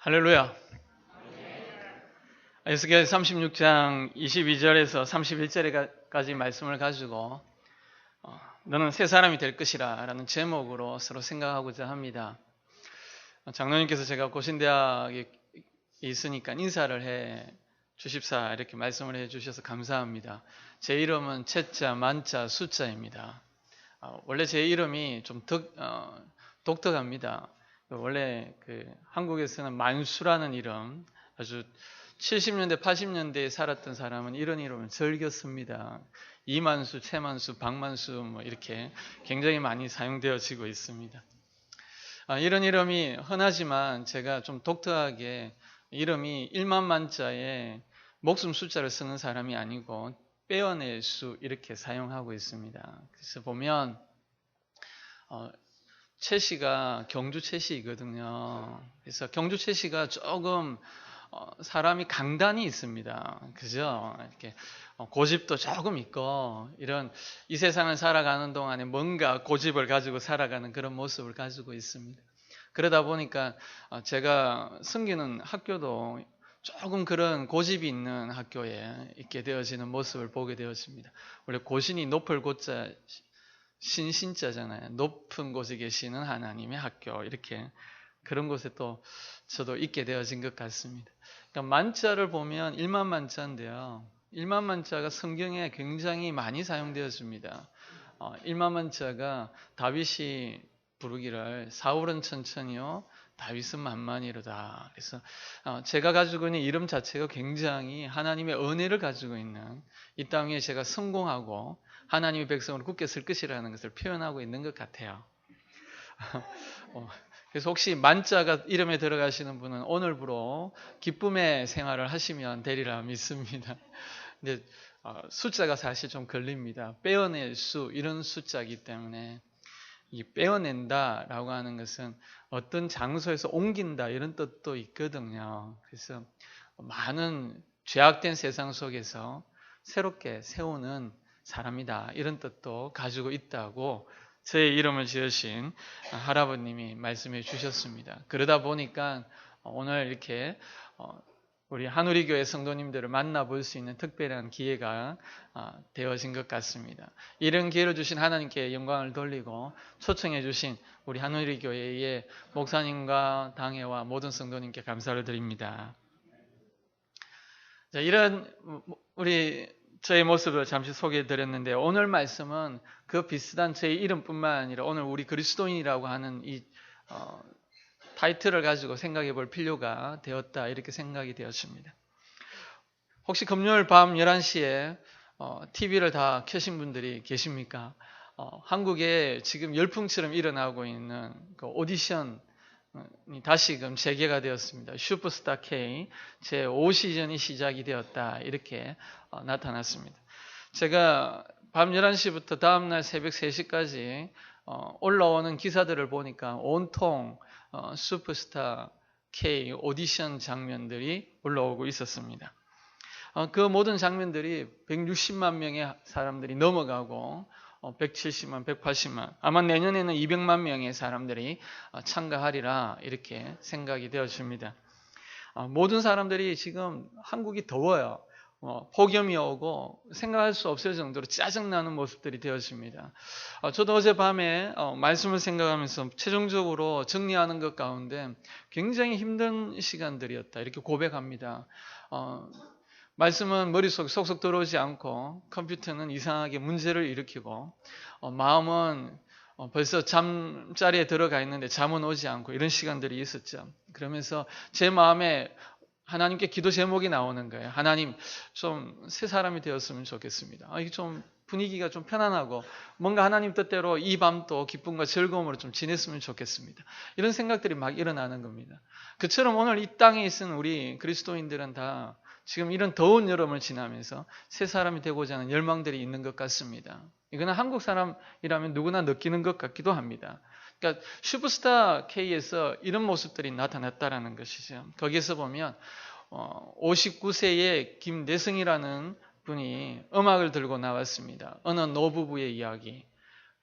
할렐루야. 에스겔 36장 22절에서 31절까지 말씀을 가지고 너는 새 사람이 될 것이라 라는 제목으로 서로 생각하고자 합니다. 장로님께서 제가 고신대학에 있으니까 인사를 해 주십사 이렇게 말씀을 해 주셔서 감사합니다. 제 이름은 채자, 만자, 숫자입니다. 원래 제 이름이 좀 독특합니다. 원래 한국에서는 만수라는 이름, 아주 70년대, 80년대에 살았던 사람은 이런 이름을 즐겨 씁니다. 이만수, 최만수, 박만수 이렇게 굉장히 많이 사용되어지고 있습니다. 이런 이름이 흔하지만 제가 좀 독특하게 이름이 1만 만자에 목숨 숫자를 쓰는 사람이 아니고 빼어낼 수 이렇게 사용하고 있습니다. 그래서 보면 채씨가 경주 채씨이거든요. 그래서 경주 채씨가 조금 사람이 강단이 있습니다. 그죠? 이렇게 고집도 조금 있고 이런 이 세상을 살아가는 동안에 뭔가 고집을 가지고 살아가는 그런 모습을 가지고 있습니다. 그러다 보니까 제가 섬기는 학교도 조금 그런 고집이 있는 학교에 있게 되어지는 모습을 보게 되었습니다. 원래 고신이 높을 고자 신신자잖아요. 높은 곳에 계시는 하나님의 학교, 이렇게 그런 곳에 또 저도 있게 되어진 것 같습니다. 그러니까 만자를 보면 1만 만자인데요. 1만 만자가 성경에 굉장히 많이 사용되었습니다. 1만 만자가 다윗이 부르기를 사울은 천천히요 다윗은 만만이로다. 그래서 제가 가지고 있는 이름 자체가 굉장히 하나님의 은혜를 가지고 있는, 이 땅에 제가 성공하고 하나님의 백성으로 굳게 설 것이라는 것을 표현하고 있는 것 같아요. 그래서 혹시 만자가 이름에 들어가시는 분은 오늘부로 기쁨의 생활을 하시면 되리라 믿습니다. 근데 숫자가 사실 좀 걸립니다. 빼어낼 수, 이런 숫자이기 때문에 이 빼어낸다라고 하는 것은 어떤 장소에서 옮긴다 이런 뜻도 있거든요. 그래서 많은 죄악된 세상 속에서 새롭게 세우는 사람이다 이런 뜻도 가지고 있다고 제 이름을 지으신 할아버님이 말씀해 주셨습니다. 그러다 보니까 오늘 이렇게 우리 한우리교회 성도님들을 만나볼 수 있는 특별한 기회가 되어진 것 같습니다. 이런 기회를 주신 하나님께 영광을 돌리고 초청해 주신 우리 한우리교회의 목사님과 당회와 모든 성도님께 감사를 드립니다. 자, 이런 저의 모습을 잠시 소개해 드렸는데, 오늘 말씀은 그 비슷한 제 이름뿐만 아니라 오늘 우리 그리스도인이라고 하는 이 타이틀을 가지고 생각해 볼 필요가 되었다 이렇게 생각이 되었습니다. 혹시 금요일 밤 11시에 TV를 다 켜신 분들이 계십니까? 한국에 지금 열풍처럼 일어나고 있는 그 오디션이 다시금 재개가 되었습니다. 슈퍼스타 K 제5시즌이 시작이 되었다 이렇게 나타났습니다. 제가 밤 11시부터 다음날 새벽 3시까지 올라오는 기사들을 보니까 온통 슈퍼스타 K 오디션 장면들이 올라오고 있었습니다. 그 모든 장면들이 160만 명의 사람들이 넘어가고 170만, 180만, 아마 내년에는 200만 명의 사람들이 참가하리라 이렇게 생각이 되어집니다. 모든 사람들이 지금 한국이 더워요. 폭염이 오고 생각할 수 없을 정도로 짜증나는 모습들이 되어집니다. 저도 어젯밤에 말씀을 생각하면서 최종적으로 정리하는 것 가운데 굉장히 힘든 시간들이었다 이렇게 고백합니다. 말씀은 머릿속에 속속 들어오지 않고 컴퓨터는 이상하게 문제를 일으키고 마음은 벌써 잠자리에 들어가 있는데 잠은 오지 않고 이런 시간들이 있었죠. 그러면서 제 마음에 하나님께 기도 제목이 나오는 거예요. 하나님, 좀 새 사람이 되었으면 좋겠습니다. 이게 좀 분위기가 좀 편안하고 뭔가 하나님 뜻대로 이 밤도 기쁨과 즐거움으로 좀 지냈으면 좋겠습니다. 이런 생각들이 막 일어나는 겁니다. 그처럼 오늘 이 땅에 있는 우리 그리스도인들은 다 지금 이런 더운 여름을 지나면서 새 사람이 되고자 하는 열망들이 있는 것 같습니다. 이거는 한국 사람이라면 누구나 느끼는 것 같기도 합니다. 그러니까 슈퍼스타 K에서 이런 모습들이 나타났다라는 것이죠. 거기에서 보면 59세의 김대성이라는 분이 음악을 들고 나왔습니다. 어느 노부부의 이야기.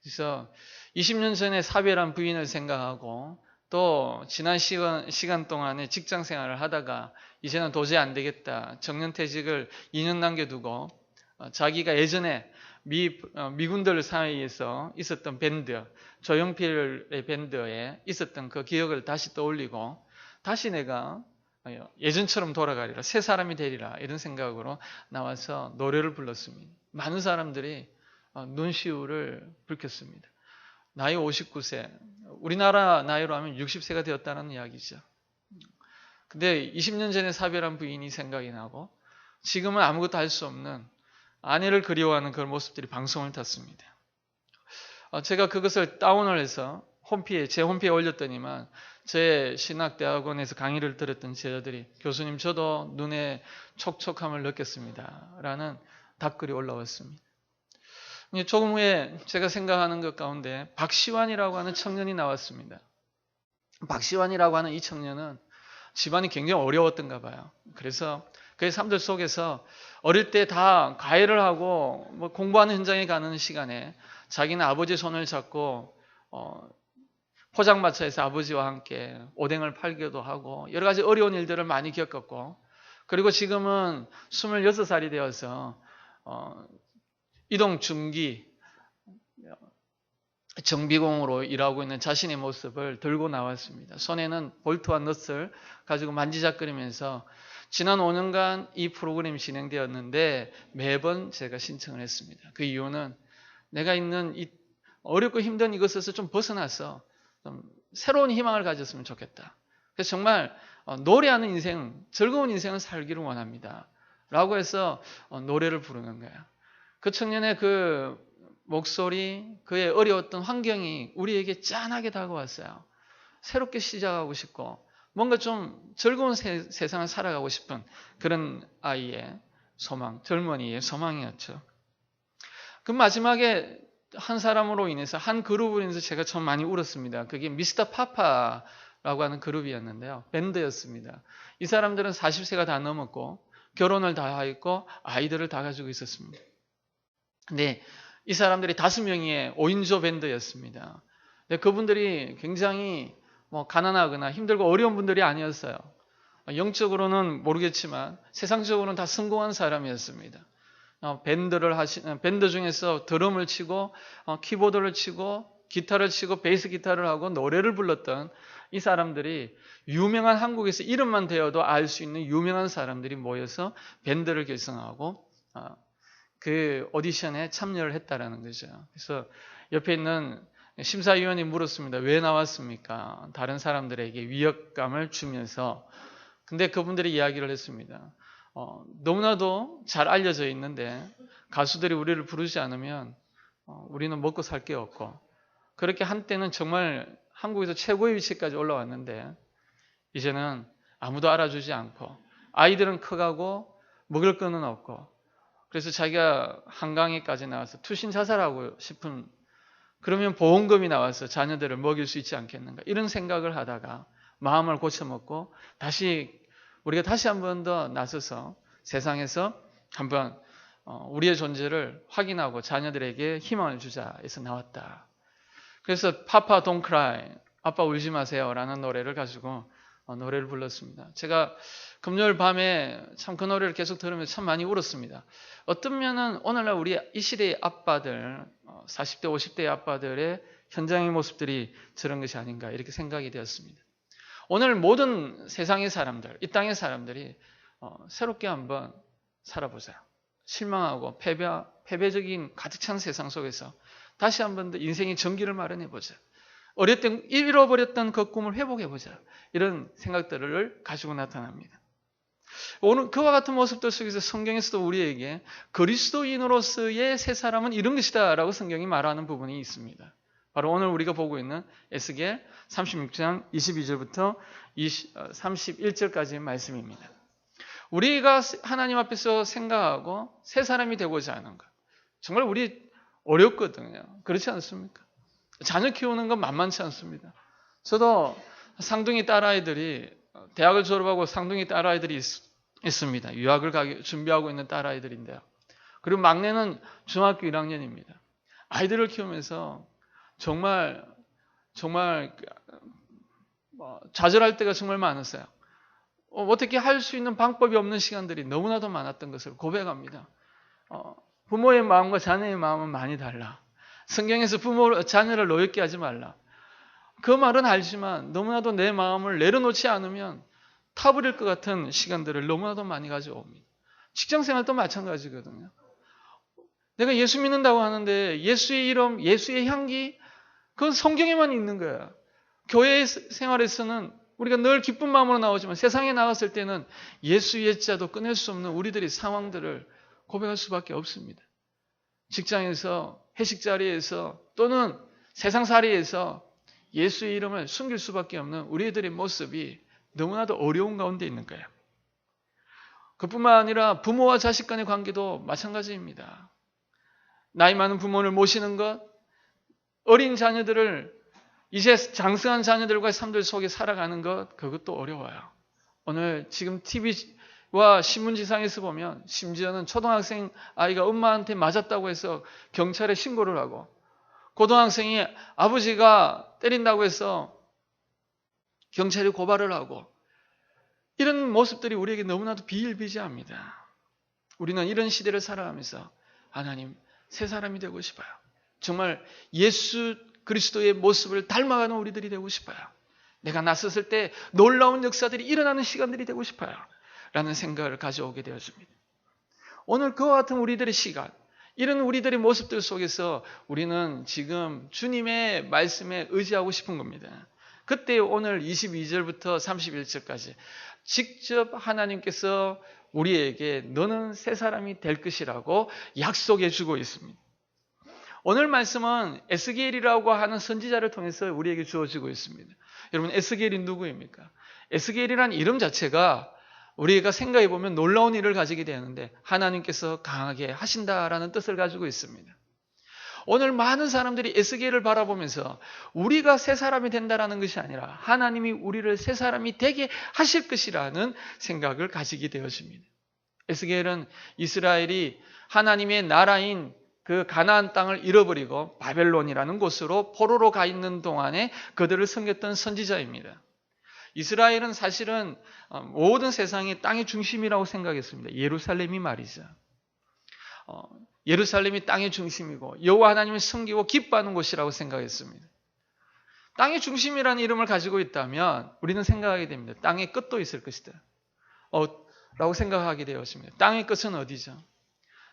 그래서 20년 전에 사별한 부인을 생각하고 또 지난 시간 동안에 직장 생활을 하다가 이제는 도저히 안 되겠다. 정년퇴직을 2년 남겨두고 자기가 예전에 미군들 사이에서 있었던 밴드, 조용필의 밴드에 있었던 그 기억을 다시 떠올리고 다시 내가 예전처럼 돌아가리라, 새 사람이 되리라 이런 생각으로 나와서 노래를 불렀습니다. 많은 사람들이 눈시울을 붉혔습니다. 나이 59세, 우리나라 나이로 하면 60세가 되었다는 이야기죠. 근데 20년 전에 사별한 부인이 생각이 나고 지금은 아무것도 할 수 없는 아내를 그리워하는 그런 모습들이 방송을 탔습니다. 제가 그것을 다운을 해서 제 홈페이지에 올렸더니만 제 신학대학원에서 강의를 들었던 제자들이 교수님 저도 눈에 촉촉함을 느꼈습니다 라는 답글이 올라왔습니다. 조금 후에 제가 생각하는 것 가운데 박시환이라고 하는 청년이 나왔습니다. 박시환이라고 하는 이 청년은 집안이 굉장히 어려웠던가 봐요. 그래서 그의 삶들 속에서 어릴 때 다 과외를 하고 공부하는 현장에 가는 시간에 자기는 아버지의 손을 잡고 포장마차에서 아버지와 함께 오뎅을 팔기도 하고 여러 가지 어려운 일들을 많이 겪었고, 그리고 지금은 26살이 되어서 이동 중기 정비공으로 일하고 있는 자신의 모습을 들고 나왔습니다. 손에는 볼트와 넛을 가지고 만지작거리면서 지난 5년간 이 프로그램이 진행되었는데 매번 제가 신청을 했습니다. 그 이유는 내가 있는 이 어렵고 힘든 이것에서 좀 벗어나서 좀 새로운 희망을 가졌으면 좋겠다. 그래서 정말 노래하는 인생, 즐거운 인생을 살기를 원합니다 라고 해서 노래를 부르는 거예요. 그 청년의 그 목소리, 그의 어려웠던 환경이 우리에게 짠하게 다가왔어요. 새롭게 시작하고 싶고 뭔가 좀 즐거운 세상을 살아가고 싶은 그런 아이의 소망, 젊은이의 소망이었죠. 그 마지막에 한 사람으로 인해서, 한 그룹으로 인해서 제가 참 많이 울었습니다. 그게 미스터 파파라고 하는 그룹이었는데요. 밴드였습니다. 이 사람들은 40세가 다 넘었고 결혼을 다 했고 아이들을 다 가지고 있었습니다. 근데 이 사람들이 5명의 5인조 밴드였습니다. 근데 그분들이 굉장히 가난하거나 힘들고 어려운 분들이 아니었어요. 영적으로는 모르겠지만 세상적으로는 다 성공한 사람이었습니다. 밴드 중에서 드럼을 치고 키보드를 치고 기타를 치고 베이스 기타를 하고 노래를 불렀던 이 사람들이 유명한, 한국에서 이름만 대어도 알 수 있는 유명한 사람들이 모여서 밴드를 결성하고 그 오디션에 참여를 했다라는 거죠. 그래서 옆에 있는 심사위원이 물었습니다. 왜 나왔습니까? 다른 사람들에게 위협감을 주면서. 근데 그분들이 이야기를 했습니다. 너무나도 잘 알려져 있는데 가수들이 우리를 부르지 않으면 우리는 먹고 살 게 없고, 그렇게 한때는 정말 한국에서 최고의 위치까지 올라왔는데 이제는 아무도 알아주지 않고 아이들은 커가고 먹을 거는 없고, 그래서 자기가 한강에까지 나와서 투신 자살하고 싶은, 그러면 보험금이 나와서 자녀들을 먹일 수 있지 않겠는가, 이런 생각을 하다가 마음을 고쳐먹고 우리가 다시 한 번 더 나서서 세상에서 한번 우리의 존재를 확인하고 자녀들에게 희망을 주자 해서 나왔다. 그래서 파파 don't cry, 아빠 울지 마세요 라는 노래를 가지고 노래를 불렀습니다. 제가 금요일 밤에 참 그 노래를 계속 들으면서 참 많이 울었습니다. 어떤 면은 오늘날 우리 이 시대의 아빠들, 40대 50대의 아빠들의 현장의 모습들이 저런 것이 아닌가 이렇게 생각이 되었습니다. 오늘 모든 세상의 사람들, 이 땅의 사람들이 새롭게 한번 살아보자. 실망하고 패배적인 가득 찬 세상 속에서 다시 한번 더 인생의 전기를 마련해보자. 어릴 때 잃어버렸던 그 꿈을 회복해보자. 이런 생각들을 가지고 나타납니다. 오늘 그와 같은 모습들 속에서 성경에서도 우리에게 그리스도인으로서의 새 사람은 이런 것이다 라고 성경이 말하는 부분이 있습니다. 바로 오늘 우리가 보고 있는 에스겔 36장 22절부터 31절까지의 말씀입니다. 우리가 하나님 앞에서 생각하고 새 사람이 되고자 하는 것, 정말 우리 어렵거든요. 그렇지 않습니까? 자녀 키우는 건 만만치 않습니다. 저도 쌍둥이 딸아이들이, 대학을 졸업하고 쌍둥이 딸아이들이 있습니다. 유학을 준비하고 있는 딸아이들인데요. 그리고 막내는 중학교 1학년입니다. 아이들을 키우면서 정말 좌절할 때가 정말 많았어요. 어떻게 할 수 있는 방법이 없는 시간들이 너무나도 많았던 것을 고백합니다. 부모의 마음과 자녀의 마음은 많이 달라. 성경에서 자녀를 노엽게 하지 말라. 그 말은 알지만 너무나도 내 마음을 내려놓지 않으면 타버릴 것 같은 시간들을 너무나도 많이 가져옵니다. 직장생활도 마찬가지거든요. 내가 예수 믿는다고 하는데 예수의 이름, 예수의 향기, 그건 성경에만 있는 거야. 교회 생활에서는 우리가 늘 기쁜 마음으로 나오지만 세상에 나갔을 때는 예수 예자도 끊을 수 없는 우리들의 상황들을 고백할 수밖에 없습니다. 직장에서, 회식 자리에서 또는 세상살이에서 예수의 이름을 숨길 수밖에 없는 우리들의 모습이 너무나도 어려운 가운데 있는 거예요. 그뿐만 아니라 부모와 자식 간의 관계도 마찬가지입니다. 나이 많은 부모를 모시는 것, 어린 자녀들을 이제 장성한 자녀들과의 삶들 속에 살아가는 것, 그것도 어려워요. 오늘 지금 TV와 신문지상에서 보면 심지어는 초등학생 아이가 엄마한테 맞았다고 해서 경찰에 신고를 하고, 고등학생이 아버지가 때린다고 해서 경찰에 고발을 하고, 이런 모습들이 우리에게 너무나도 비일비재합니다. 우리는 이런 시대를 살아가면서 하나님, 새 사람이 되고 싶어요. 정말 예수 그리스도의 모습을 닮아가는 우리들이 되고 싶어요. 내가 낯섰을 때 놀라운 역사들이 일어나는 시간들이 되고 싶어요. 라는 생각을 가져오게 되었습니다. 오늘 그와 같은 우리들의 시간, 이런 우리들의 모습들 속에서 우리는 지금 주님의 말씀에 의지하고 싶은 겁니다. 그때 오늘 22절부터 31절까지 직접 하나님께서 우리에게 너는 새 사람이 될 것이라고 약속해 주고 있습니다. 오늘 말씀은 에스겔이라고 하는 선지자를 통해서 우리에게 주어지고 있습니다. 여러분, 에스겔이 누구입니까? 에스겔이라는 이름 자체가 우리가 생각해 보면 놀라운 일을 가지게 되는데 하나님께서 강하게 하신다라는 뜻을 가지고 있습니다. 오늘 많은 사람들이 에스겔을 바라보면서 우리가 새 사람이 된다라는 것이 아니라 하나님이 우리를 새 사람이 되게 하실 것이라는 생각을 가지게 되어집니다. 에스겔은 이스라엘이 하나님의 나라인 그 가나안 땅을 잃어버리고 바벨론이라는 곳으로 포로로 가 있는 동안에 그들을 섬겼던 선지자입니다. 이스라엘은 사실은 모든 세상의 땅의 중심이라고 생각했습니다. 예루살렘이 말이죠. 예루살렘이 땅의 중심이고 여호와 하나님을 섬기고 기뻐하는 곳이라고 생각했습니다. 땅의 중심이라는 이름을 가지고 있다면 우리는 생각하게 됩니다. 땅의 끝도 있을 것이다 라고 생각하게 되었습니다. 땅의 끝은 어디죠?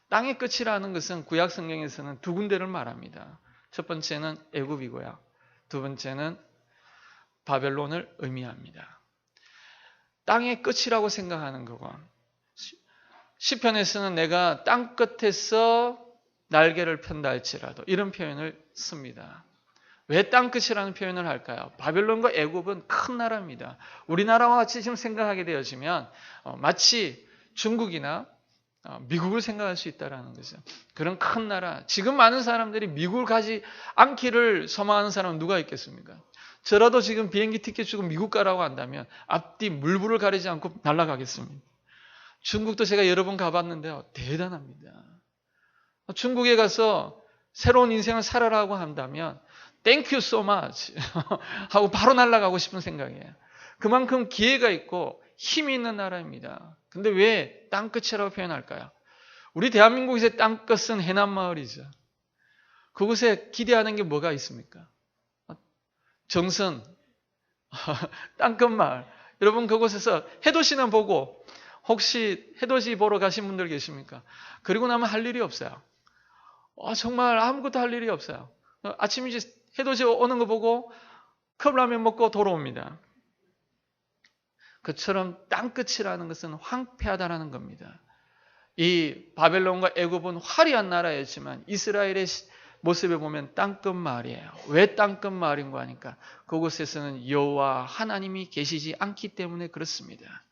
땅의 끝이라는 것은 구약 성경에서는 두 군데를 말합니다. 첫 번째는 애굽이고요. 두 번째는 바벨론을 의미합니다. 땅의 끝이라고 생각하는 거고, 시편에서는 내가 땅 끝에서 날개를 편다 할지라도 이런 표현을 씁니다. 왜 땅 끝이라는 표현을 할까요? 바벨론과 애굽은 큰 나라입니다. 우리나라와 같이 지금 생각하게 되어지면 마치 중국이나 미국을 생각할 수 있다는 거죠. 그런 큰 나라. 지금 많은 사람들이 미국을 가지 않기를 소망하는 사람은 누가 있겠습니까? 저라도 지금 비행기 티켓 주고 미국 가라고 한다면 앞뒤 물불을 가리지 않고 날아가겠습니다. 중국도 제가 여러 번 가봤는데요. 대단합니다. 중국에 가서 새로운 인생을 살아라고 한다면 Thank you so much 하고 바로 날아가고 싶은 생각이에요. 그만큼 기회가 있고 힘이 있는 나라입니다. 근데 왜 땅끝이라고 표현할까요? 우리 대한민국에서 땅끝은 해남마을이죠. 그곳에 기대하는 게 뭐가 있습니까? 정선, 땅끝마을. 여러분 그곳에서 해돋이나 보고 혹시 해돋이 보러 가신 분들 계십니까? 그리고 나면 할 일이 없어요. 정말 아무것도 할 일이 없어요. 아침 이제 해돋이 오는 거 보고 컵라면 먹고 돌아옵니다. 그처럼 땅끝이라는 것은 황폐하다라는 겁니다. 이 바벨론과 애굽은 화려한 나라였지만 이스라엘의 모습을 보면 땅끝 마을이에요. 왜 땅끝 마을인가 하니까 그곳에서는 여호와 하나님이 계시지 않기 때문에 그렇습니다.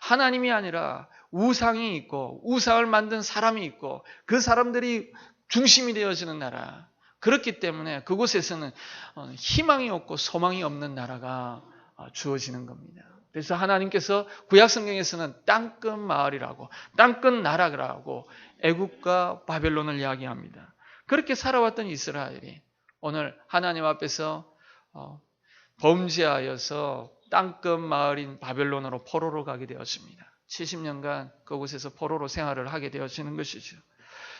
하나님이 아니라 우상이 있고 우상을 만든 사람이 있고 그 사람들이 중심이 되어지는 나라. 그렇기 때문에 그곳에서는 희망이 없고 소망이 없는 나라가 주어지는 겁니다. 그래서 하나님께서 구약 성경에서는 땅끝 마을이라고 땅끝 나라라고 애굽과 바벨론을 이야기합니다. 그렇게 살아왔던 이스라엘이 오늘 하나님 앞에서 범죄하여서 땅끝 마을인 바벨론으로 포로로 가게 되었습니다. 70년간 그곳에서 포로로 생활을 하게 되어지는 것이죠.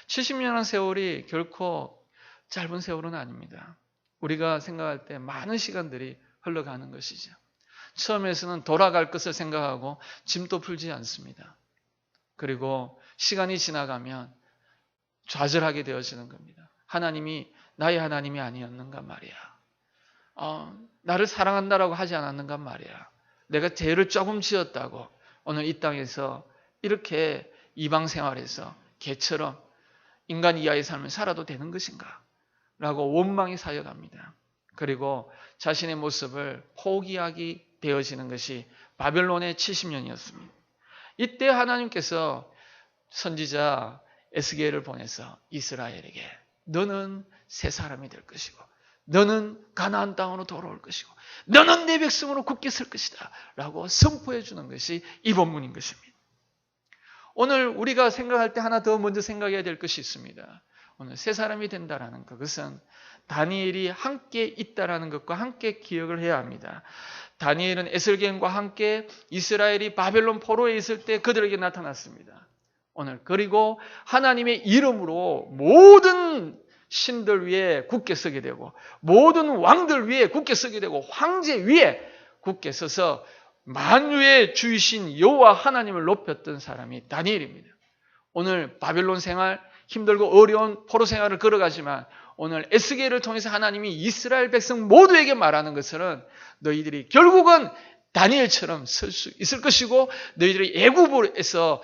70년의 세월이 결코 짧은 세월은 아닙니다. 우리가 생각할 때 많은 시간들이 흘러가는 것이죠. 처음에서는 돌아갈 것을 생각하고 짐도 풀지 않습니다. 그리고 시간이 지나가면 좌절하게 되어지는 겁니다. 하나님이 나의 하나님이 아니었는가 말이야. 나를 사랑한다라고 하지 않았는가 말이야. 내가 죄를 조금 지었다고 오늘 이 땅에서 이렇게 이방 생활에서 개처럼 인간 이하의 삶을 살아도 되는 것인가? 라고 원망이 쌓여갑니다. 그리고 자신의 모습을 포기하게 되어지는 것이 바벨론의 70년이었습니다. 이때 하나님께서 선지자 에스겔을 보내서 이스라엘에게 너는 새 사람이 될 것이고 너는 가나안 땅으로 돌아올 것이고 너는 내 백성으로 굳게 설 것이다 라고 선포해 주는 것이 이 본문인 것입니다. 오늘 우리가 생각할 때 하나 더 먼저 생각해야 될 것이 있습니다. 오늘 새 사람이 된다라는 그것은 다니엘이 함께 있다라는 것과 함께 기억을 해야 합니다. 다니엘은 에스겔과 함께 이스라엘이 바벨론 포로에 있을 때 그들에게 나타났습니다. 오늘 그리고 하나님의 이름으로 모든 신들 위에 굳게 서게 되고 모든 왕들 위에 굳게 서게 되고 황제 위에 굳게 서서 만유의 주이신 여호와 하나님을 높였던 사람이 다니엘입니다. 오늘 바벨론 생활 힘들고 어려운 포로 생활을 걸어가지만 오늘 에스겔을 통해서 하나님이 이스라엘 백성 모두에게 말하는 것은 너희들이 결국은 다니엘처럼 설 수 있을 것이고 너희들이 애굽에서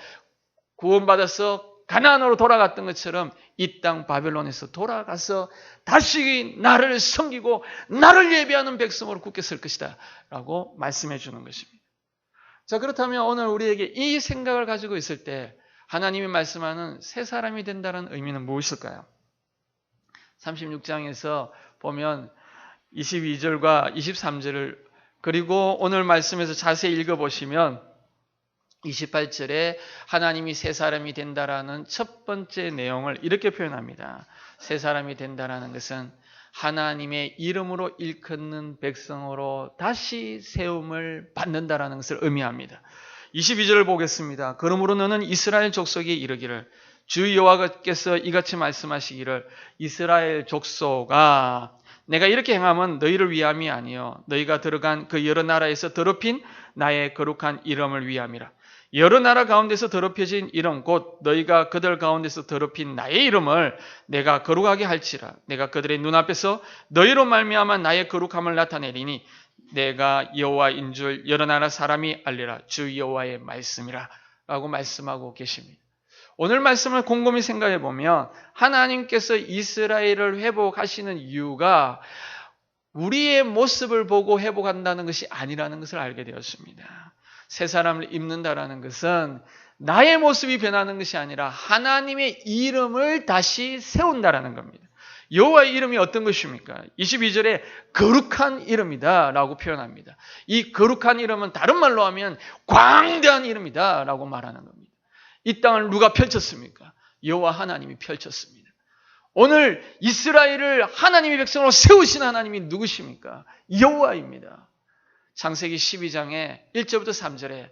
구원받아서 가나안으로 돌아갔던 것처럼 이 땅 바벨론에서 돌아가서 다시 나를 섬기고 나를 예배하는 백성으로 굳게 설 것이다 라고 말씀해 주는 것입니다. 자, 그렇다면 오늘 우리에게 이 생각을 가지고 있을 때 하나님이 말씀하는 새 사람이 된다는 의미는 무엇일까요? 36장에서 보면 22절과 23절을 그리고 오늘 말씀에서 자세히 읽어보시면 28절에 하나님이 새 사람이 된다라는 첫 번째 내용을 이렇게 표현합니다. 새 사람이 된다라는 것은 하나님의 이름으로 일컫는 백성으로 다시 세움을 받는다라는 것을 의미합니다. 22절을 보겠습니다. 그러므로 너는 이스라엘 족속이 이르기를 주 여호와께서 이같이 말씀하시기를 이스라엘 족속아 내가 이렇게 행함은 너희를 위함이 아니요 너희가 들어간 그 여러 나라에서 더럽힌 나의 거룩한 이름을 위함이라. 여러 나라 가운데서 더럽혀진 이름 곧 너희가 그들 가운데서 더럽힌 나의 이름을 내가 거룩하게 할지라. 내가 그들의 눈앞에서 너희로 말미암아 나의 거룩함을 나타내리니 내가 여호와인 줄 여러 나라 사람이 알리라. 주 여호와의 말씀이라 라고 말씀하고 계십니다. 오늘 말씀을 곰곰이 생각해 보면 하나님께서 이스라엘을 회복하시는 이유가 우리의 모습을 보고 회복한다는 것이 아니라는 것을 알게 되었습니다. 새 사람을 입는다라는 것은 나의 모습이 변하는 것이 아니라 하나님의 이름을 다시 세운다라는 겁니다. 여호와의 이름이 어떤 것입니까? 22절에 거룩한 이름이다 라고 표현합니다. 이 거룩한 이름은 다른 말로 하면 광대한 이름이다 라고 말하는 겁니다. 이 땅을 누가 펼쳤습니까? 여호와 하나님이 펼쳤습니다. 오늘 이스라엘을 하나님의 백성으로 세우신 하나님이 누구십니까? 여호와입니다. 창세기 12장에 1절부터 3절에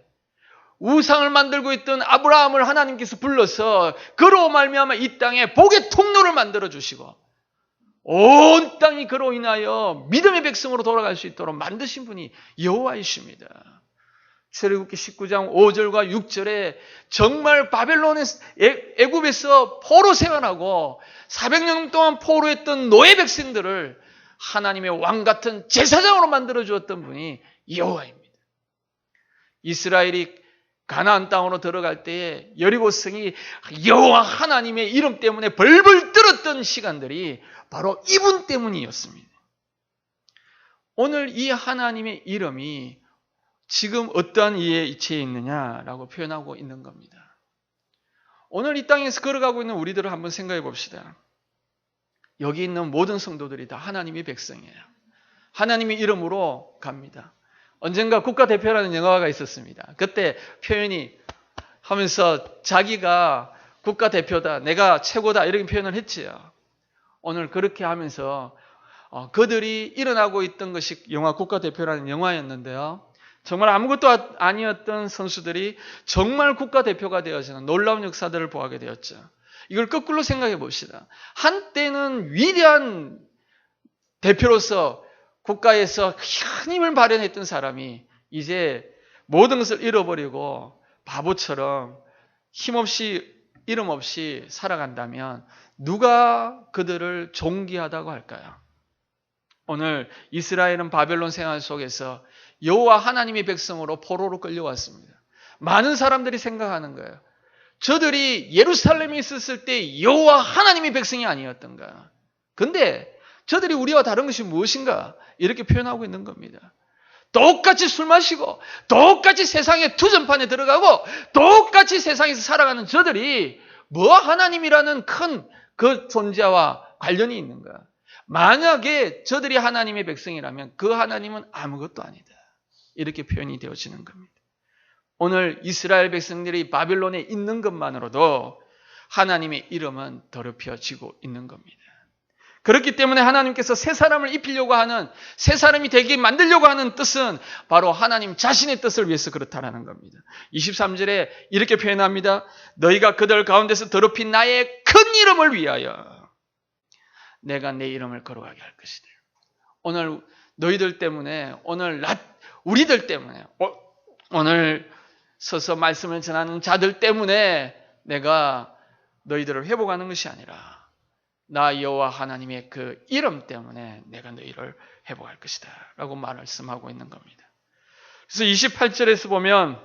우상을 만들고 있던 아브라함을 하나님께서 불러서 그로 말미암아 이 땅에 복의 통로를 만들어 주시고 온 땅이 그로 인하여 믿음의 백성으로 돌아갈 수 있도록 만드신 분이 여호와이십니다. 출애굽기 19장 5절과 6절에 정말 바벨론에서 애굽에서 포로 생활하고 400년 동안 포로했던 노예 백성들을 하나님의 왕 같은 제사장으로 만들어 주었던 분이 여호와입니다. 이스라엘이 가나안 땅으로 들어갈 때에 여리고 성이 여호와 하나님의 이름 때문에 벌벌 떨었던 시간들이 바로 이분 때문이었습니다. 오늘 이 하나님의 이름이 지금 어떠한 이치에 있느냐라고 표현하고 있는 겁니다. 오늘 이 땅에서 걸어가고 있는 우리들을 한번 생각해 봅시다. 여기 있는 모든 성도들이 다 하나님의 백성이에요. 하나님의 이름으로 갑니다. 언젠가 국가대표라는 영화가 있었습니다. 그때 표현이 하면서 자기가 국가대표다, 내가 최고다 이렇게 표현을 했지요. 오늘 그렇게 하면서 그들이 일어나고 있던 것이 영화 국가대표라는 영화였는데요. 정말 아무것도 아니었던 선수들이 정말 국가대표가 되어지는 놀라운 역사들을 보게 되었죠. 이걸 거꾸로 생각해 봅시다. 한때는 위대한 대표로서 국가에서 큰 힘을 발현했던 사람이 이제 모든 것을 잃어버리고 바보처럼 힘없이 이름 없이 살아간다면 누가 그들을 존귀하다고 할까요? 오늘 이스라엘은 바벨론 생활 속에서 여호와 하나님의 백성으로 포로로 끌려왔습니다. 많은 사람들이 생각하는 거예요. 저들이 예루살렘에 있었을 때 여호와 하나님의 백성이 아니었던가. 근데 저들이 우리와 다른 것이 무엇인가? 이렇게 표현하고 있는 겁니다. 똑같이 술 마시고 똑같이 세상의 투전판에 들어가고 똑같이 세상에서 살아가는 저들이 뭐 하나님이라는 큰 그 존재와 관련이 있는가? 만약에 저들이 하나님의 백성이라면 그 하나님은 아무것도 아니다. 이렇게 표현이 되어지는 겁니다. 오늘 이스라엘 백성들이 바빌론에 있는 것만으로도 하나님의 이름은 더럽혀지고 있는 겁니다. 그렇기 때문에 하나님께서 새 사람을 입히려고 하는, 새 사람이 되게 만들려고 하는 뜻은 바로 하나님 자신의 뜻을 위해서 그렇다라는 겁니다. 23절에 이렇게 표현합니다. 너희가 그들 가운데서 더럽힌 나의 큰 이름을 위하여 내가 내 이름을 거룩하게 할 것이다. 오늘 너희들 때문에, 우리들 때문에, 오늘 서서 말씀을 전하는 자들 때문에 내가 너희들을 회복하는 것이 아니라 나 여호와 하나님의 그 이름 때문에 내가 너희를 회복할 것이다 라고 말씀하고 있는 겁니다. 그래서 28절에서 보면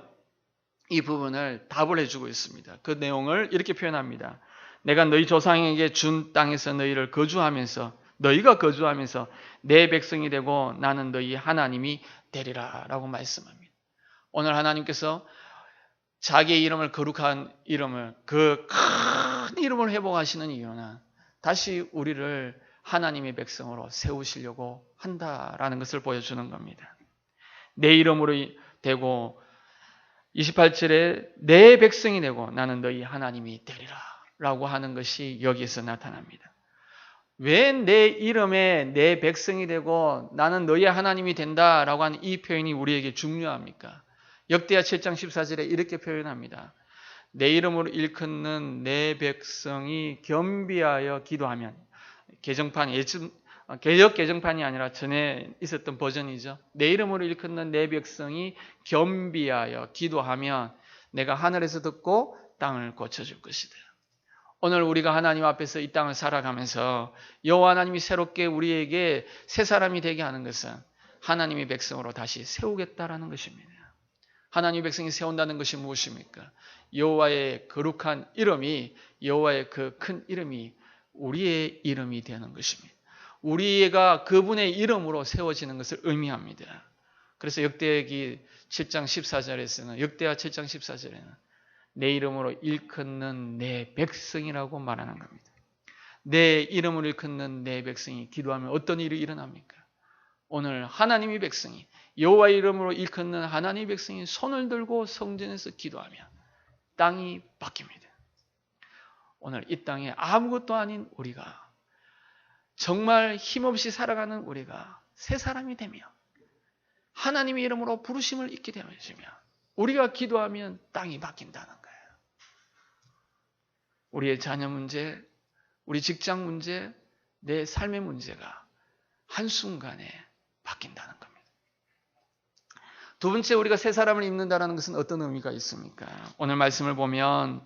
이 부분을 답을 해주고 있습니다. 그 내용을 이렇게 표현합니다. 내가 너희 조상에게 준 땅에서 너희를 너희가 거주하면서 내 백성이 되고 나는 너희 하나님이 되리라 라고 말씀합니다. 오늘 하나님께서 자기의 이름을 거룩한 이름을, 그 큰 이름을 회복하시는 이유는 다시 우리를 하나님의 백성으로 세우시려고 한다라는 것을 보여주는 겁니다. 내 이름으로 되고 28절에 내 백성이 되고 나는 너희 하나님이 되리라 라고 하는 것이 여기에서 나타납니다. 왜 내 이름에 내 백성이 되고 나는 너희 하나님이 된다라고 하는 이 표현이 우리에게 중요합니까? 역대하 7장 14절에 이렇게 표현합니다. 내 이름으로 일컫는 내 백성이 겸비하여 기도하면, 개역 개정판이 아니라 전에 있었던 버전이죠. 내 이름으로 일컫는 내 백성이 겸비하여 기도하면 내가 하늘에서 듣고 땅을 고쳐줄 것이다. 오늘 우리가 하나님 앞에서 이 땅을 살아가면서 여호와 하나님이 새롭게 우리에게 새 사람이 되게 하는 것은 하나님의 백성으로 다시 세우겠다라는 것입니다. 하나님의 백성이 세운다는 것이 무엇입니까? 여호와의 거룩한 이름이, 여호와의 그 큰 이름이 우리의 이름이 되는 것입니다. 우리가 그분의 이름으로 세워지는 것을 의미합니다. 그래서 역대하 7장 14절에는 내 이름으로 일컫는 내 백성이라고 말하는 겁니다. 내 이름으로 일컫는 내 백성이 기도하면 어떤 일이 일어납니까? 오늘 하나님의 백성이, 여호와의 이름으로 일컫는 하나님의 백성이 손을 들고 성전에서 기도하면 땅이 바뀝니다. 오늘 이 땅에 아무것도 아닌 우리가, 정말 힘없이 살아가는 우리가 새 사람이 되며 하나님의 이름으로 부르심을 잊게 되면 우리가 기도하면 땅이 바뀐다는 거예요. 우리의 자녀 문제, 우리 직장 문제, 내 삶의 문제가 한순간에 바뀐다는 겁니다. 두 번째, 우리가 새 사람을 입는다는 것은 어떤 의미가 있습니까? 오늘 말씀을 보면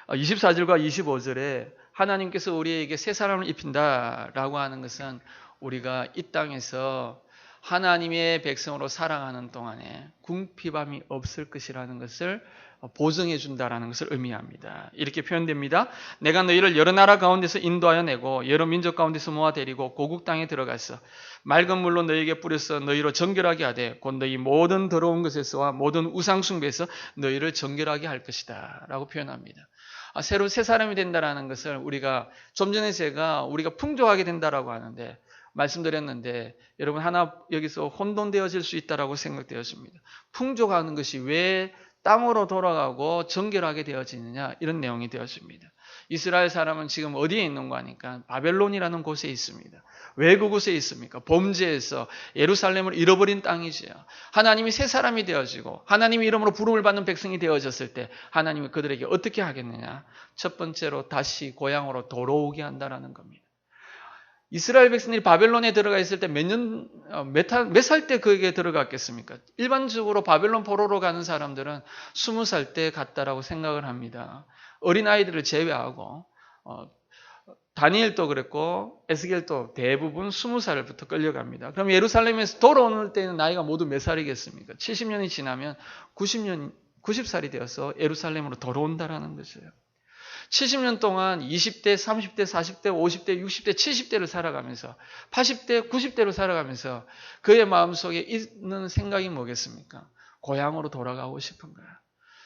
24절과 25절에 하나님께서 우리에게 새 사람을 입힌다라고 하는 것은 우리가 이 땅에서 하나님의 백성으로 살아가는 동안에 궁핍함이 없을 것이라는 것을 보증해 준다라는 것을 의미합니다. 이렇게 표현됩니다. 내가 너희를 여러 나라 가운데서 인도하여 내고 여러 민족 가운데서 모아 데리고 고국 땅에 들어가서 맑은 물로 너희에게 뿌려서 너희로 정결하게 하되 곧 너희 모든 더러운 것에서와 모든 우상 숭배에서 너희를 정결하게 할 것이다 라고 표현합니다. 새로 새 사람이 된다라는 것을 우리가 좀 전에 제가 우리가 풍족하게 된다라고 하는데 말씀드렸는데 여러분 하나 여기서 혼돈되어질 수 있다라고 생각되었습니다. 풍족하는 것이 왜 땅으로 돌아가고 정결하게 되어지느냐 이런 내용이 되었습니다. 이스라엘 사람은 지금 어디에 있는가 하니까 바벨론이라는 곳에 있습니다. 왜 그곳에 있습니까? 범죄에서 예루살렘을 잃어버린 땅이지요. 하나님이 새 사람이 되어지고 하나님의 이름으로 부름을 받는 백성이 되어졌을 때 하나님이 그들에게 어떻게 하겠느냐? 첫 번째로 다시 고향으로 돌아오게 한다라는 겁니다. 이스라엘 백성들이 바벨론에 들어가 있을 때 몇 살 때 거기에 들어갔겠습니까? 일반적으로 바벨론 포로로 가는 사람들은 20살 때 갔다라고 생각을 합니다. 어린아이들을 제외하고 다니엘도 그랬고 에스겔도 대부분 20살부터 끌려갑니다. 그럼 예루살렘에서 돌아오는 때는 나이가 모두 몇 살이겠습니까? 70년이 지나면 90살이 되어서 예루살렘으로 돌아온다라는 것이에요. 70년 동안 20대, 30대, 40대, 50대, 60대, 70대를 살아가면서 80대, 90대로 살아가면서 그의 마음속에 있는 생각이 뭐겠습니까? 고향으로 돌아가고 싶은 거야.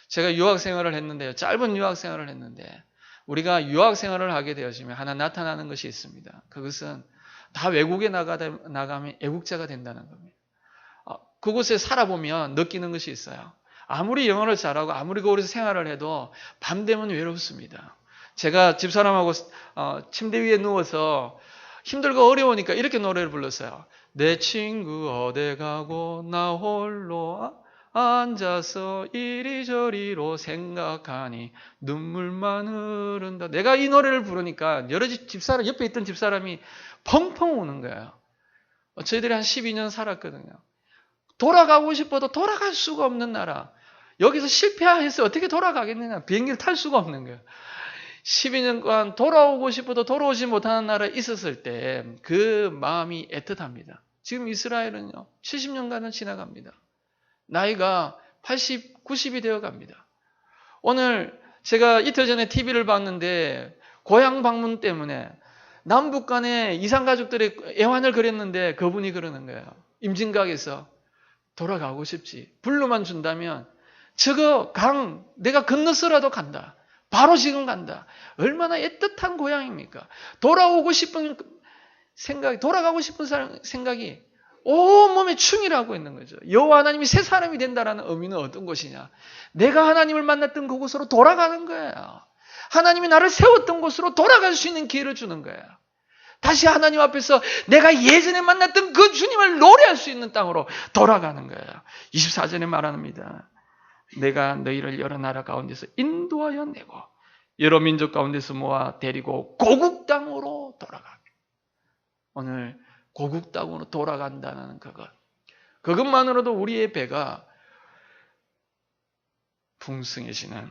제가 유학 생활을 했는데요. 짧은 유학 생활을 했는데 우리가 유학 생활을 하게 되어지면 하나 나타나는 것이 있습니다. 그것은 다 외국에 나가면 애국자가 된다는 겁니다. 그곳에 살아보면 느끼는 것이 있어요. 아무리 영어를 잘하고 아무리 거기서 생활을 해도 밤 되면 외롭습니다. 제가 집사람하고 침대 위에 누워서 힘들고 어려우니까 이렇게 노래를 불렀어요. 내 친구 어디 가고 나 홀로 앉아서 이리저리로 생각하니 눈물만 흐른다. 내가 이 노래를 부르니까 여러 집사람 옆에 있던 집사람이 펑펑 우는 거예요. 저희들이 한 12년 살았거든요. 돌아가고 싶어도 돌아갈 수가 없는 나라. 여기서 실패해서 어떻게 돌아가겠느냐. 비행기를 탈 수가 없는 거예요. 12년간 돌아오고 싶어도 돌아오지 못하는 나라에 있었을 때 그 마음이 애틋합니다. 지금 이스라엘은요. 70년간은 지나갑니다. 나이가 80, 90이 되어 갑니다. 오늘 제가 이틀 전에 TV를 봤는데 고향 방문 때문에 남북 간에 이산가족들의 애환을 그렸는데 그분이 그러는 거예요. 임진각에서 돌아가고 싶지. 불로만 준다면 저거 강 내가 건너서라도 간다. 바로 지금 간다. 얼마나 애틋한 고향입니까? 돌아오고 싶은 생각이, 돌아가고 싶은 생각이 온몸에 충일하고 있는 거죠. 여호와 하나님이 새 사람이 된다라는 의미는 어떤 것이냐? 내가 하나님을 만났던 그곳으로 돌아가는 거예요. 하나님이 나를 세웠던 곳으로 돌아갈 수 있는 기회를 주는 거예요. 다시 하나님 앞에서 내가 예전에 만났던 그 주님을 노래할 수 있는 땅으로 돌아가는 거예요. 24절에 말합니다. 내가 너희를 여러 나라 가운데서 인도하여 내고 여러 민족 가운데서 모아 데리고 고국 땅으로 돌아가게. 오늘 고국 땅으로 돌아간다는 그것. 그것만으로도 우리의 배가 풍성해지는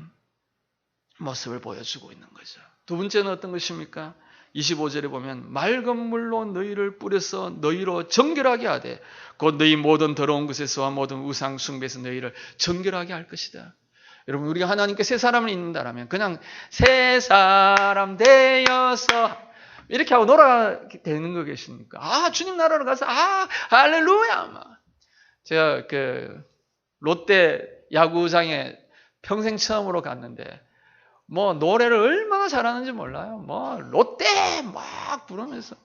모습을 보여주고 있는 거죠. 두 번째는 어떤 것입니까? 25절에 보면 맑은 물로 너희를 뿌려서 너희로 정결하게 하되 곧 너희 모든 더러운 것에서와 모든 우상 숭배에서 너희를 정결하게 할 것이다. 여러분 우리가 하나님께 새 사람을 잊는다라면 그냥 새 사람 되어서 이렇게 하고 놀아게 되는 거 계십니까? 주님 나라로 가서 할렐루야. 제가 롯데 야구장에 평생 처음으로 갔는데 노래를 얼마나 잘하는지 몰라요. 롯데 막 부르면서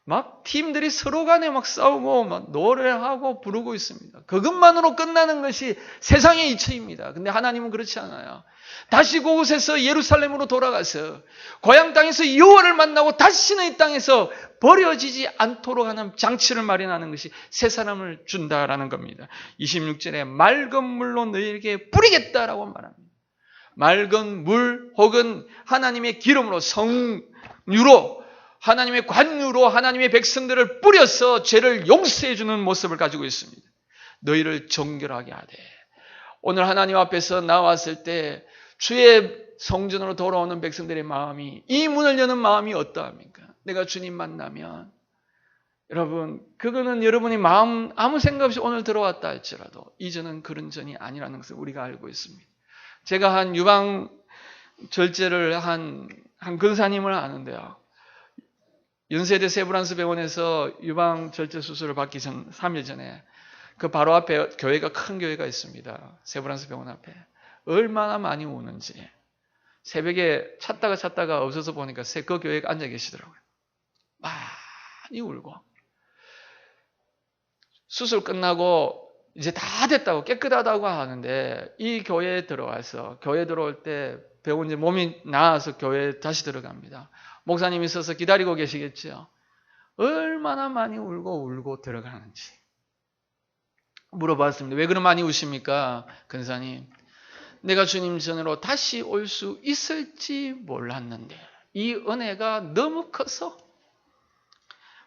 막 팀들이 서로 간에 막 싸우고 막 노래하고 부르고 있습니다. 그것만으로 끝나는 것이 세상의 이치입니다. 근데 하나님은 그렇지 않아요. 다시 그곳에서 예루살렘으로 돌아가서 고향 땅에서 여호와를 만나고 다시는 이 땅에서 버려지지 않도록 하는 장치를 마련하는 것이 새 사람을 준다라는 겁니다. 26절에 맑은 물로 너희에게 뿌리겠다라고 말합니다. 맑은 물 혹은 하나님의 기름으로 성유로 하나님의 관유로 하나님의 백성들을 뿌려서 죄를 용서해 주는 모습을 가지고 있습니다. 너희를 정결하게 하되. 오늘 하나님 앞에서 나왔을 때 주의 성전으로 돌아오는 백성들의 마음이, 이 문을 여는 마음이 어떠합니까? 내가 주님 만나면 여러분 그거는 여러분이 마음 아무 생각 없이 오늘 들어왔다 할지라도 이전은 그런 전이 아니라는 것을 우리가 알고 있습니다. 제가 한 유방 절제를 한 근사님을 아는데요. 연세대 세브란스 병원에서 유방 절제 수술을 받기 전 3일 전에 그 바로 앞에 교회가 큰 교회가 있습니다. 세브란스 병원 앞에. 얼마나 많이 우는지. 새벽에 찾다가 없어서 보니까 그 교회에 앉아 계시더라고요. 많이 울고. 수술 끝나고 이제 다 됐다고 깨끗하다고 하는데 이 교회에 들어와서 교회 들어올 때 배우고 이제 몸이 나아서 교회에 다시 들어갑니다. 목사님이 서서 기다리고 계시겠죠. 얼마나 많이 울고 들어가는지 물어봤습니다. 왜 그런 많이 우십니까? 근사님, 내가 주님 전으로 다시 올 수 있을지 몰랐는데 이 은혜가 너무 커서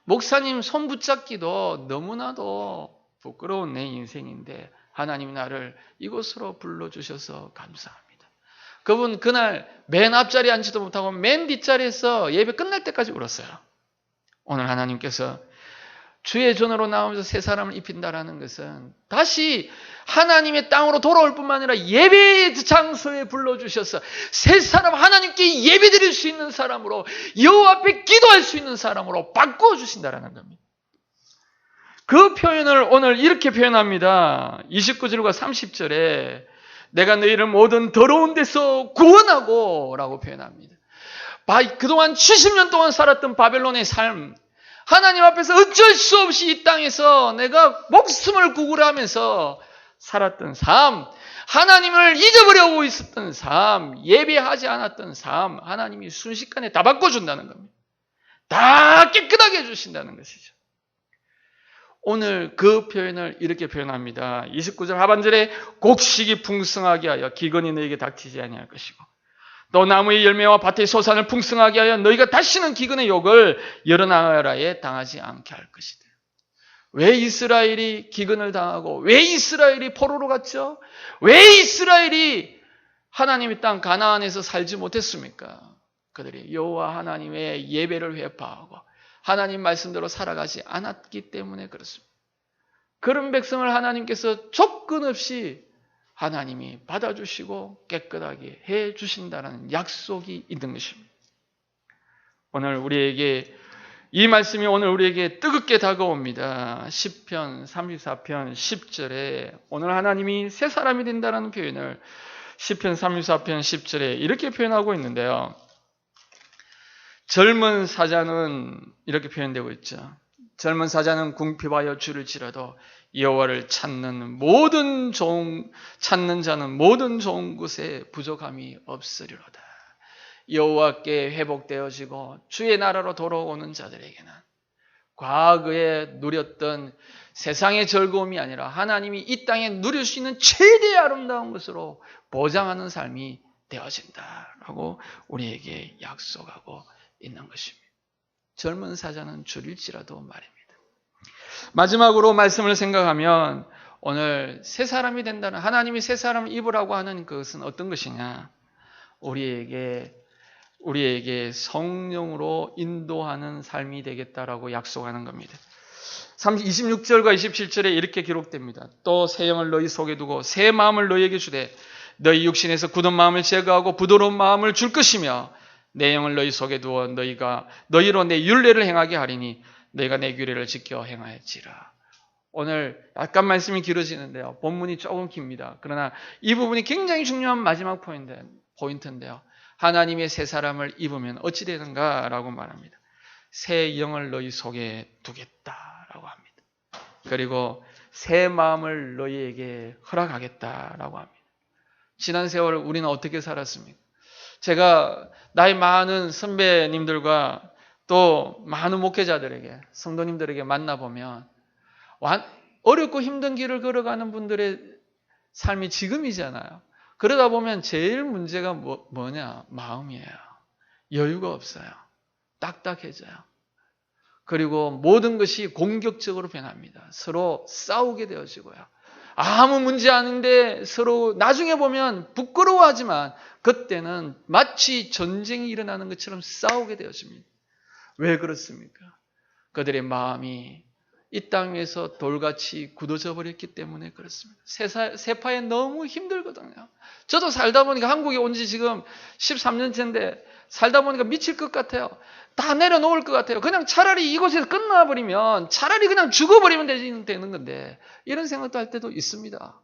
목사님 손 붙잡기도 너무나도 부끄러운 내 인생인데 하나님 나를 이곳으로 불러주셔서 감사합니다. 그분 그날 맨 앞자리에 앉지도 못하고 맨 뒷자리에서 예배 끝날 때까지 울었어요. 오늘 하나님께서 주의 전으로 나오면서 새 사람을 입힌다라는 것은 다시 하나님의 땅으로 돌아올 뿐만 아니라 예배 장소에 불러주셔서 새 사람, 하나님께 예배드릴 수 있는 사람으로, 여호와 앞에 기도할 수 있는 사람으로 바꾸어 주신다라는 겁니다. 그 표현을 오늘 이렇게 표현합니다. 29절과 30절에 내가 너희를 모든 더러운 데서 구원하고 라고 표현합니다. 그동안 70년 동안 살았던 바벨론의 삶, 하나님 앞에서 어쩔 수 없이 이 땅에서 내가 목숨을 구걸하면서 살았던 삶, 하나님을 잊어버리고 있었던 삶, 예배하지 않았던 삶, 하나님이 순식간에 다 바꿔준다는 겁니다. 다 깨끗하게 해주신다는 것이죠. 오늘 그 표현을 이렇게 표현합니다. 29절 하반절에 곡식이 풍성하게 하여 기근이 너에게 닥치지 아니할 것이고 또 나무의 열매와 밭의 소산을 풍성하게 하여 너희가 다시는 기근의 욕을 여러 나라에 당하지 않게 할 것이다. 왜 이스라엘이 기근을 당하고 왜 이스라엘이 포로로 갔죠? 왜 이스라엘이 하나님의 땅 가나안에서 살지 못했습니까? 그들이 여호와 하나님의 예배를 회파하고 하나님 말씀대로 살아가지 않았기 때문에 그렇습니다. 그런 백성을 하나님께서 조건 없이 하나님이 받아주시고 깨끗하게 해주신다는 약속이 있는 것입니다. 오늘 우리에게 이 말씀이 오늘 우리에게 뜨겁게 다가옵니다. 시편 34편 10절에 오늘 하나님이 새 사람이 된다는 표현을 시편 34편 10절에 이렇게 표현하고 있는데요. 젊은 사자는 이렇게 표현되고 있죠. 젊은 사자는 궁핍하여 주를 지라도 여호와를 찾는 자는 모든 좋은 곳에 부족함이 없으리로다. 여호와께 회복되어지고 주의 나라로 돌아오는 자들에게는 과거에 누렸던 세상의 즐거움이 아니라 하나님이 이 땅에 누릴 수 있는 최대의 아름다운 것으로 보장하는 삶이 되어진다라고 우리에게 약속하고 있는 것입니다. 젊은 사자는 줄일지라도 말입니다. 마지막으로 말씀을 생각하면 오늘 새 사람이 된다는, 하나님이 새 사람을 입으라고 하는 것은 어떤 것이냐? 우리에게 성령으로 인도하는 삶이 되겠다라고 약속하는 겁니다. 26절과 27절에 이렇게 기록됩니다. 또 새 영을 너희 속에 두고 새 마음을 너희에게 주되 너희 육신에서 굳은 마음을 제거하고 부드러운 마음을 줄 것이며 내 영을 너희 속에 두어 너희로 내 율례를 행하게 하리니 너희가 내 규례를 지켜 행하였지라. 오늘 약간 말씀이 길어지는데요. 본문이 조금 깁니다. 그러나 이 부분이 굉장히 중요한 마지막 포인트인데요. 하나님의 새 사람을 입으면 어찌 되는가라고 말합니다. 새 영을 너희 속에 두겠다라고 합니다. 그리고 새 마음을 너희에게 허락하겠다라고 합니다. 지난 세월 우리는 어떻게 살았습니까? 제가 나이 많은 선배님들과 또 많은 목회자들에게, 성도님들에게 만나보면 어렵고 힘든 길을 걸어가는 분들의 삶이 지금이잖아요. 그러다 보면 제일 문제가 뭐냐? 마음이에요. 여유가 없어요. 딱딱해져요. 그리고 모든 것이 공격적으로 변합니다. 서로 싸우게 되어지고요. 아무 문제 아닌데 서로 나중에 보면 부끄러워하지만 그때는 마치 전쟁이 일어나는 것처럼 싸우게 되어집니다. 왜 그렇습니까? 그들의 마음이 이 땅에서 돌같이 굳어져 버렸기 때문에 그렇습니다. 세파에 너무 힘들거든요. 저도 살다 보니까 한국에 온 지 지금 13년째인데 살다 보니까 미칠 것 같아요. 다 내려놓을 것 같아요. 그냥 차라리 이곳에서 끝나버리면 차라리 그냥 죽어버리면 되는 건데 이런 생각도 할 때도 있습니다.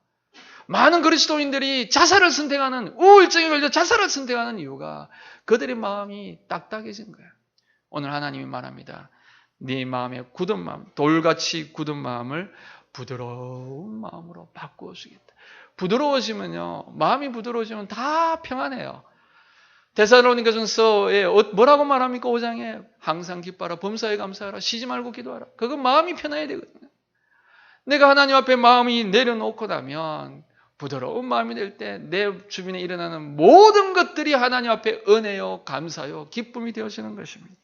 많은 그리스도인들이 자살을 선택하는, 우울증에 걸려 자살을 선택하는 이유가 그들의 마음이 딱딱해진 거예요. 오늘 하나님이 말합니다. 네 마음의 굳은 마음, 돌같이 굳은 마음을 부드러운 마음으로 바꾸어 주겠다. 부드러워지면요, 마음이 부드러워지면 다 평안해요. 데살로니가전서에 뭐라고 말합니까? 5장에 항상 기뻐하라, 범사에 감사하라, 쉬지 말고 기도하라. 그건 마음이 편해야 되거든요. 내가 하나님 앞에 마음이 내려놓고 나면 부드러운 마음이 될 때 내 주변에 일어나는 모든 것들이 하나님 앞에 은혜요, 감사요, 기쁨이 되어지는 것입니다.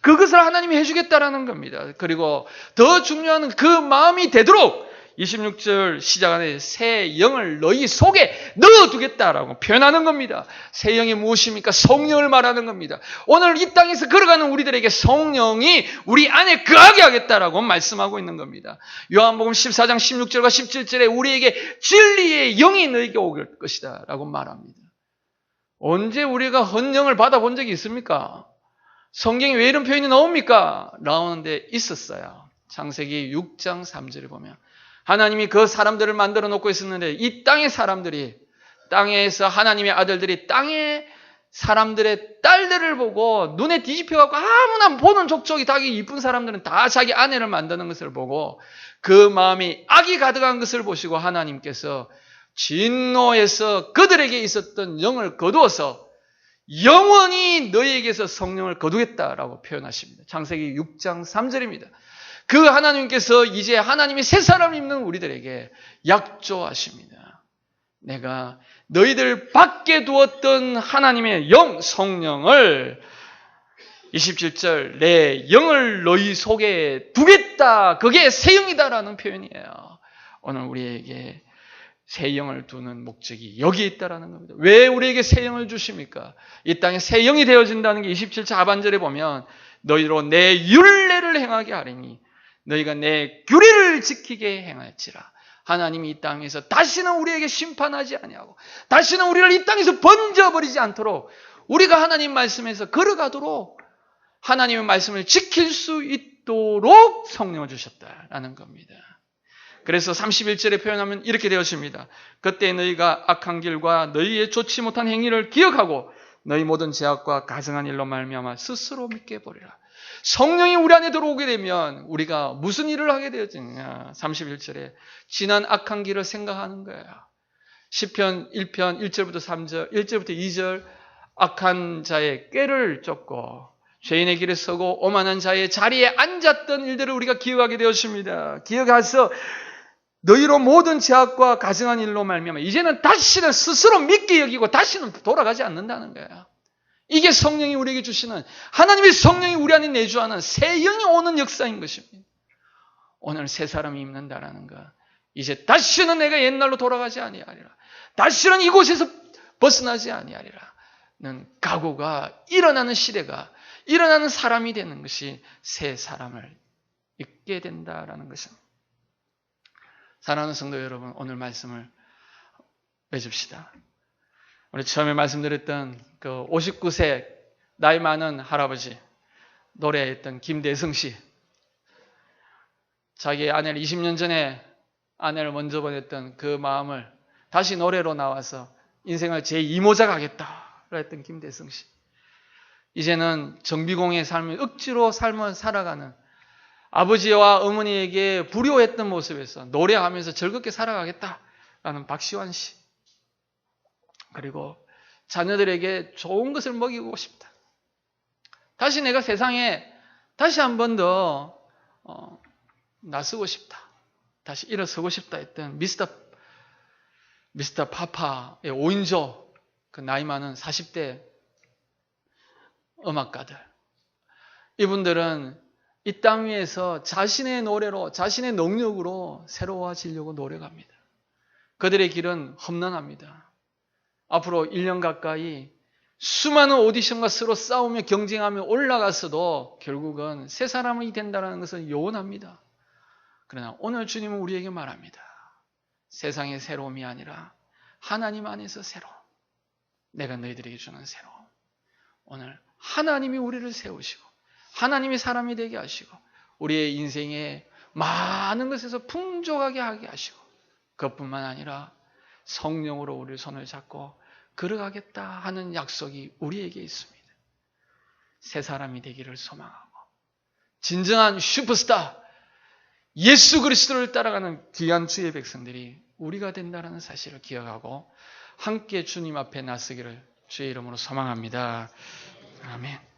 그것을 하나님이 해주겠다라는 겁니다. 그리고 더 중요한 그 마음이 되도록 26절 시작 안에 새 영을 너희 속에 넣어두겠다라고 표현하는 겁니다. 새 영이 무엇입니까? 성령을 말하는 겁니다. 오늘 이 땅에서 걸어가는 우리들에게 성령이 우리 안에 거하게 하겠다라고 말씀하고 있는 겁니다. 요한복음 14장 16절과 17절에 우리에게 진리의 영이 너에게 올 것이다 라고 말합니다. 언제 우리가 헌영을 받아본 적이 있습니까? 성경에 왜 이런 표현이 나옵니까? 나오는데 있었어요. 창세기 6장 3절에 보면 하나님이 그 사람들을 만들어 놓고 있었는데 이 땅의 사람들이, 땅에서 하나님의 아들들이 땅의 사람들의 딸들을 보고 눈에 뒤집혀갖고 아무나 보는 족족이 다 이쁜 사람들은 다 자기 아내를 만드는 것을 보고 그 마음이 악이 가득한 것을 보시고 하나님께서 진노해서 그들에게 있었던 영을 거두어서 영원히 너희에게서 성령을 거두겠다라고 표현하십니다. 창세기 6장 3절입니다. 그 하나님께서 이제 하나님이 새 사람 입는 우리들에게 약조하십니다. 내가 너희들 밖에 두었던 하나님의 영, 성령을 27절 내 영을 너희 속에 두겠다. 그게 새 영이다라는 표현이에요. 오늘 우리에게 새 영을 두는 목적이 여기에 있다라는 겁니다. 왜 우리에게 새 영을 주십니까? 이 땅에 새 영이 되어진다는 게 27절 하반절에 보면 너희로 내 율례를 행하게 하리니 너희가 내 규례를 지키게 행할지라. 하나님이 이 땅에서 다시는 우리에게 심판하지 아니하고 다시는 우리를 이 땅에서 번져버리지 않도록 우리가 하나님 말씀에서 걸어가도록 하나님의 말씀을 지킬 수 있도록 성령을 주셨다라는 겁니다. 그래서 31절에 표현하면 이렇게 되었습니다. 그때 너희가 악한 길과 너희의 좋지 못한 행위를 기억하고 너희 모든 죄악과 가증한 일로 말미암아 스스로 믿게 버리라. 성령이 우리 안에 들어오게 되면 우리가 무슨 일을 하게 되었느냐. 31절에 지난 악한 길을 생각하는 거예요. 시편 1편 1절부터 3절, 1절부터 2절 악한 자의 꾀를 쫓고 죄인의 길에 서고 오만한 자의 자리에 앉았던 일들을 우리가 기억하게 되었습니다. 기억해서 너희로 모든 죄악과 가증한 일로 말미암아 이제는 다시는 스스로 믿게 여기고 다시는 돌아가지 않는다는 거예요. 이게 성령이 우리에게 주시는, 하나님의 성령이 우리 안에 내주하는 새 영이 오는 역사인 것입니다. 오늘 새 사람이 입는다라는 것, 이제 다시는 내가 옛날로 돌아가지 아니하리라, 다시는 이곳에서 벗어나지 아니하리라는 각오가 일어나는 시대가, 일어나는 사람이 되는 것이 새 사람을 입게 된다라는 것입니다. 사랑하는 성도 여러분, 오늘 말씀을 맺읍시다. 우리 처음에 말씀드렸던 그 59세 나이 많은 할아버지, 노래했던 김대성 씨, 자기 아내를 20년 전에 아내를 먼저 보냈던 그 마음을 다시 노래로 나와서 인생을 제2모작 하겠다 했던 김대성 씨, 이제는 정비공의 삶을 억지로 삶을 살아가는, 아버지와 어머니에게 불효했던 모습에서 노래하면서 즐겁게 살아가겠다라는 박시환 씨, 그리고 자녀들에게 좋은 것을 먹이고 싶다, 다시 내가 세상에 다시 한 번 더 나서고 싶다, 다시 일어서고 싶다 했던 미스터 파파의 5인조, 그 나이 많은 40대 음악가들, 이분들은 이 땅 위에서 자신의 노래로, 자신의 능력으로 새로워지려고 노력합니다. 그들의 길은 험난합니다. 앞으로 1년 가까이 수많은 오디션과 서로 싸우며 경쟁하며 올라가서도 결국은 새 사람이 된다는 것은 요원합니다. 그러나 오늘 주님은 우리에게 말합니다. 세상의 새로움이 아니라 하나님 안에서 새로움, 내가 너희들에게 주는 새로움. 오늘 하나님이 우리를 세우시고 하나님이 사람이 되게 하시고 우리의 인생에 많은 것에서 풍족하게 하게 하시고 그것뿐만 아니라 성령으로 우리 손을 잡고 걸어가겠다 하는 약속이 우리에게 있습니다. 새 사람이 되기를 소망하고 진정한 슈퍼스타 예수 그리스도를 따라가는 귀한 주의 백성들이 우리가 된다는 사실을 기억하고 함께 주님 앞에 나서기를 주의 이름으로 소망합니다. 아멘.